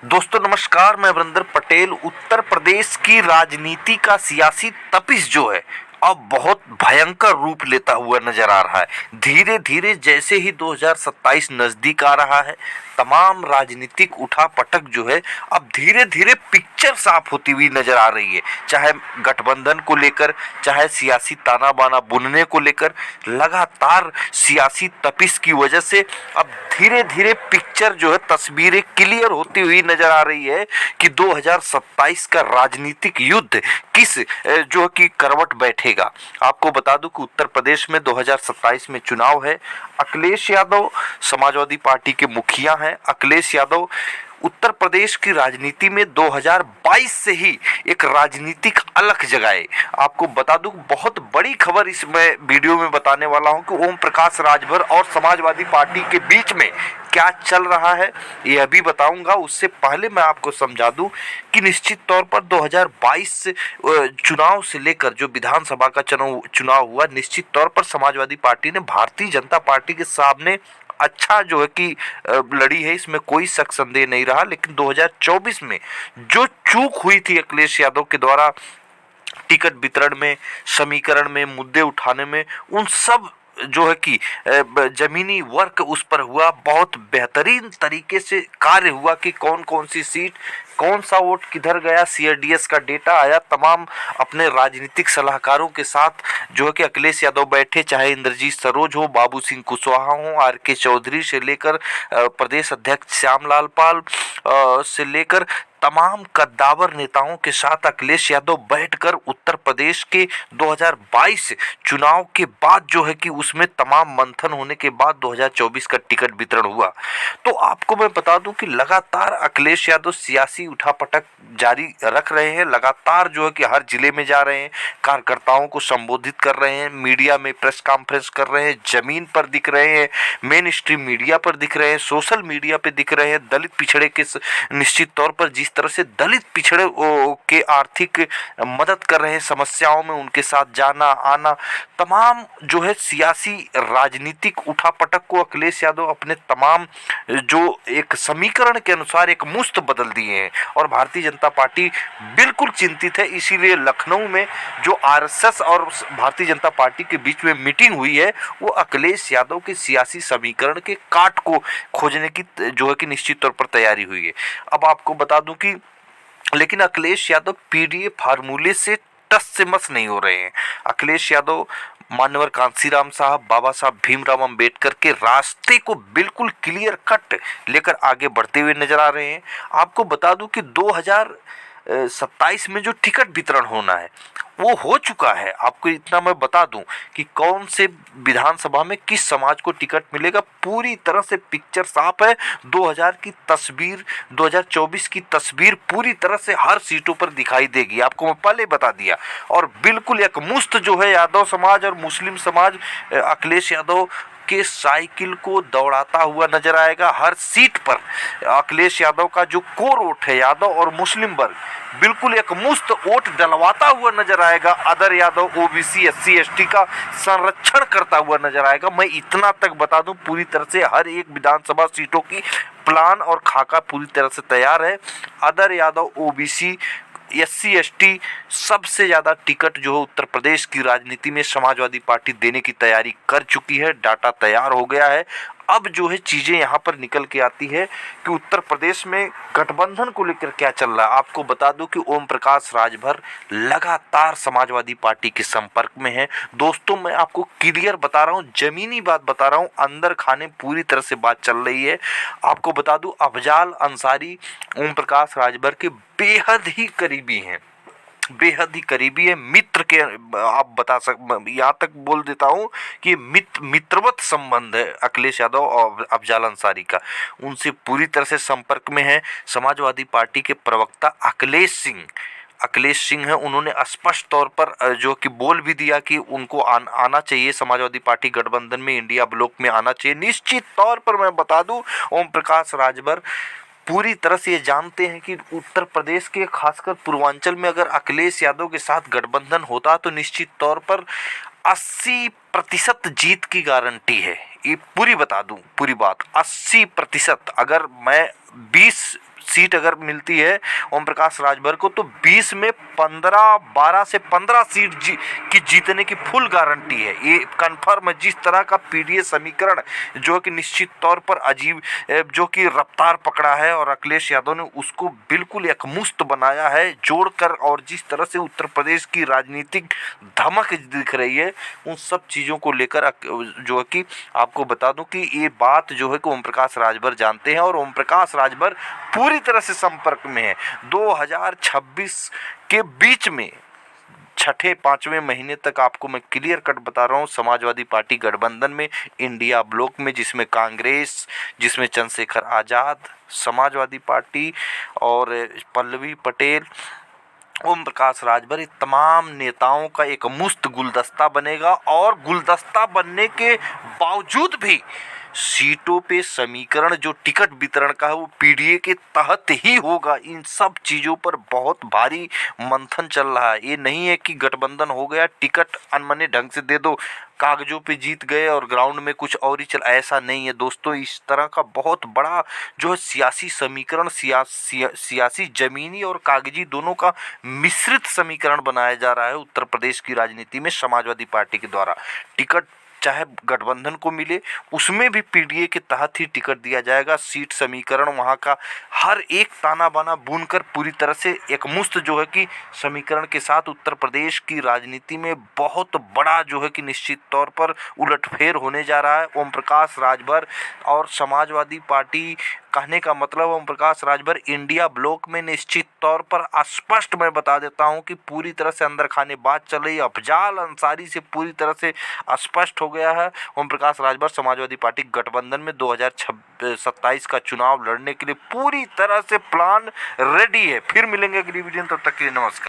दोस्तों नमस्कार, मैं वरिंदर पटेल। उत्तर प्रदेश की राजनीति का सियासी तपिश जो है अब बहुत भयंकर रूप लेता हुआ नजर आ रहा है। धीरे धीरे जैसे ही 2027 नजदीक आ रहा है, तमाम राजनीतिक उठापटक जो है अब धीरे धीरे पिक्चर साफ होती हुई नजर आ रही है। चाहे गठबंधन को लेकर, चाहे सियासी ताना बाना बुनने को लेकर, लगातार सियासी तपिश की वजह से अब धीरे धीरे पिक्चर जो है, तस्वीरें क्लियर होती हुई नजर आ रही है कि 2027 का राजनीतिक युद्ध किस जो कि करवट बैठेगा। आपको बता दूं कि उत्तर प्रदेश में 2027 में चुनाव है। अखिलेश यादव समाजवादी पार्टी के मुखिया हैं। अखिलेश यादव उत्तर प्रदेश की राजनीति में 2022 से ही एक राजनीतिक अलख जगाए। आपको बता दूं, बहुत बड़ी खबर इस मैं वीडियो में बताने वाला हूं कि ओम प्रकाश राजभर और समाजवादी पार्टी के बीच में क्या चल रहा है, यह भी बताऊंगा। उससे पहले मैं आपको समझा दूं कि निश्चित तौर पर 2022 चुनाव से लेकर जो विधानसभा का चुनाव हुआ, निश्चित तौर पर समाजवादी पार्टी ने भारतीय जनता पार्टी के सामने अच्छा जो है कि लड़ी है, इसमें कोई शक संदेह नहीं रहा। लेकिन 2024 में जो चूक हुई थी अखिलेश यादव के द्वारा टिकट वितरण में, समीकरण में, मुद्दे उठाने में, उन सब जो है कि जमीनी वर्क उस पर हुआ। बहुत बेहतरीन तरीके से कार्य हुआ कि कौन कौन सी सीट, कौन सा वोट किधर गया, सीआरडीएस का डेटा आया। तमाम अपने राजनीतिक सलाहकारों के साथ जो है कि अखिलेश यादव बैठे, चाहे इंद्रजीत सरोज हो, बाबू सिंह कुशवाहा हो, आर.के. चौधरी से लेकर प्रदेश अध्यक्ष श्यामलाल पाल से लेकर तमाम कद्दावर नेताओं के साथ अखिलेश यादव बैठकर उत्तर प्रदेश के 2022 चुनाव के बाद जो है कि उसमें तमाम मंथन होने के बाद 2024 का टिकट वितरण हुआ। तो आपको मैं बता दूं कि लगातार अखिलेश यादव सियासी उठापटक जारी रख रहे हैं। लगातार जो है कि हर जिले में जा रहे हैं, कार्यकर्ताओं को संबोधित कर रहे हैं, मीडिया में प्रेस कॉन्फ्रेंस कर रहे हैं, जमीन पर दिख रहे हैं, मेन स्ट्रीम मीडिया पर दिख रहे हैं, सोशल मीडिया पे दिख रहे हैं। दलित पिछड़े के निश्चित तौर पर जिस तरह से दलित पिछड़े के आर्थिक मदद कर रहे हैं, समस्याओं में उनके साथ जाना आना, तमाम जो है सियासी राजनीतिक उठापटक को अखिलेश यादव अपने तमाम जो एक समीकरण के अनुसार एक मुश्त बदल दिए हैं। और भारतीय जनता पार्टी बिल्कुल चिंतित है। इसीलिए लखनऊ में जो आरएसएस और भारतीय जनता पार्टी के बीच में मीटिंग हुई है, वो अखिलेश यादव के सियासी समीकरण के काट को खोजने की जो है कि निश्चित तौर पर तैयारी हुई है। अब आपको बता दूं कि लेकिन अखिलेश यादव पीडीए फार्मूले से टस से मस नहीं हो रहे हैं। अखिलेश यादव मान्यवर कांसीराम साहब, बाबा साहब भीमराव अंबेडकर के रास्ते को बिल्कुल क्लियर कट लेकर आगे बढ़ते हुए नजर आ रहे हैं। आपको बता दूं कि 2027 में जो टिकट वितरण होना है वो हो चुका है। आपको इतना मैं बता दूं कि कौन से विधानसभा में किस समाज को टिकट मिलेगा, पूरी तरह से पिक्चर साफ है। 2024 की तस्वीर पूरी तरह से हर सीटों पर दिखाई देगी, आपको मैं पहले बता दिया। और बिल्कुल एक मुश्त जो है यादव समाज और मुस्लिम समाज अखिलेश यादव के साइकिल को दौड़ाता हुआ नजर आएगा। हर सीट पर अखिलेश यादव का जो कोर वोट है, यादव और मुस्लिम वर्ग, बिल्कुल एक मुश्त वोट डलवाता हुआ नजर आएगा। Other Yadav, OBC, SC, ST का संरक्षण करता हुआ नजर आएगा। मैं इतना तक बता दूं, पूरी तरह से हर एक विधानसभा सीटों की प्लान और खाका पूरी तरह से तैयार है। Other Yadav, OBC, SC, ST सबसे ज्यादा टिकट जो है उत्तर प्रदेश की राजनीति में समाजवादी पार्टी देने की तैयारी कर चुकी है। डाटा तैयार हो गया है। अब जो है चीजें यहाँ पर निकल के आती है कि उत्तर प्रदेश में गठबंधन को लेकर क्या चल रहा है। आपको बता दूं कि ओम प्रकाश राजभर लगातार समाजवादी पार्टी के संपर्क में है। दोस्तों मैं आपको क्लियर बता रहा हूँ, जमीनी बात बता रहा हूँ, अंदर खाने पूरी तरह से बात चल रही है। आपको बता दूं अफजाल अंसारी ओम प्रकाश राजभर के बेहद ही करीबी हैं, बेहद ही करीबी है, मित्र के आप बता यहाँ तक बोल देता हूँ कि मित्रवत संबंध है अखिलेश यादव और अफजाल अंसारी का। उनसे पूरी तरह से संपर्क में है। समाजवादी पार्टी के प्रवक्ता अखिलेश सिंह है, उन्होंने स्पष्ट तौर पर जो कि बोल भी दिया कि उनको आना चाहिए, समाजवादी पार्टी गठबंधन में, इंडिया ब्लॉक में आना चाहिए। निश्चित तौर पर मैं बता दूं, ओम प्रकाश राजभर पूरी तरह से ये जानते हैं कि उत्तर प्रदेश के खासकर पूर्वांचल में अगर अखिलेश यादव के साथ गठबंधन होता तो निश्चित तौर पर 80% जीत की गारंटी है। ये पूरी बता दूं, पूरी बात 80%। अगर मैं 20 सीट अगर मिलती है ओम प्रकाश राजभर को तो 20 में 12 से 15 सीट की जीतने की फुल गारंटी है। ये कन्फर्म है। जिस तरह का पीडीए समीकरण जो कि निश्चित तौर पर अजीब जो कि रफ्तार पकड़ा है और अखिलेश यादव ने उसको बिल्कुल एकमुश्त बनाया है जोड़कर, और जिस तरह से उत्तर प्रदेश की राजनीतिक धमक दिख रही है उन सब चीज़ों को लेकर जो है कि आपको बता दूं कि ये बात जो है कि ओम प्रकाश राजभर जानते हैं और ओम प्रकाश राजभर पूरी तरह से संपर्क में है। 2026 के बीच में छठे पांचवें महीने तक आपको मैं क्लियर कट बता रहा हूँ, समाजवादी पार्टी गठबंधन में, इंडिया ब्लॉक में जिसमें कांग्रेस, जिसमें चंद्रशेखर आज़ाद, समाजवादी पार्टी और पल्लवी पटेल, ओम प्रकाश राजभर, तमाम नेताओं का एक मुश्त गुलदस्ता बनेगा। और गुलदस्ता बनने के बावजूद भी सीटों पे समीकरण जो टिकट वितरण का है वो पीडीए के तहत ही होगा। इन सब चीज़ों पर बहुत भारी मंथन चल रहा है। ये नहीं है कि गठबंधन हो गया, टिकट अनमने ढंग से दे दो, कागजों पे जीत गए और ग्राउंड में कुछ और ही चल, ऐसा नहीं है दोस्तों। इस तरह का बहुत बड़ा जो है सियासी समीकरण, सियासी जमीनी और कागजी दोनों का मिश्रित समीकरण बनाया जा रहा है उत्तर प्रदेश की राजनीति में समाजवादी पार्टी के द्वारा। टिकट चाहे गठबंधन को मिले उसमें भी पीडीए के तहत ही टिकट दिया जाएगा। सीट समीकरण वहां का हर एक ताना बाना बुनकर पूरी तरह से एकमुश्त जो है कि समीकरण के साथ उत्तर प्रदेश की राजनीति में बहुत बड़ा जो है कि निश्चित तौर पर उलटफेर होने जा रहा है। ओम प्रकाश राजभर और समाजवादी पार्टी, कहने का मतलब ओम प्रकाश राजभर इंडिया ब्लॉक में निश्चित तौर पर स्पष्ट मैं बता देता हूं कि पूरी तरह से अंदर खाने बात चल रही है। अफजाल अंसारी से पूरी तरह से स्पष्ट हो गया है ओम प्रकाश राजभर समाजवादी पार्टी गठबंधन में 2027 का चुनाव लड़ने के लिए पूरी तरह से प्लान रेडी है। फिर मिलेंगे अगली वीडियो में, तब तक के लिए नमस्कार।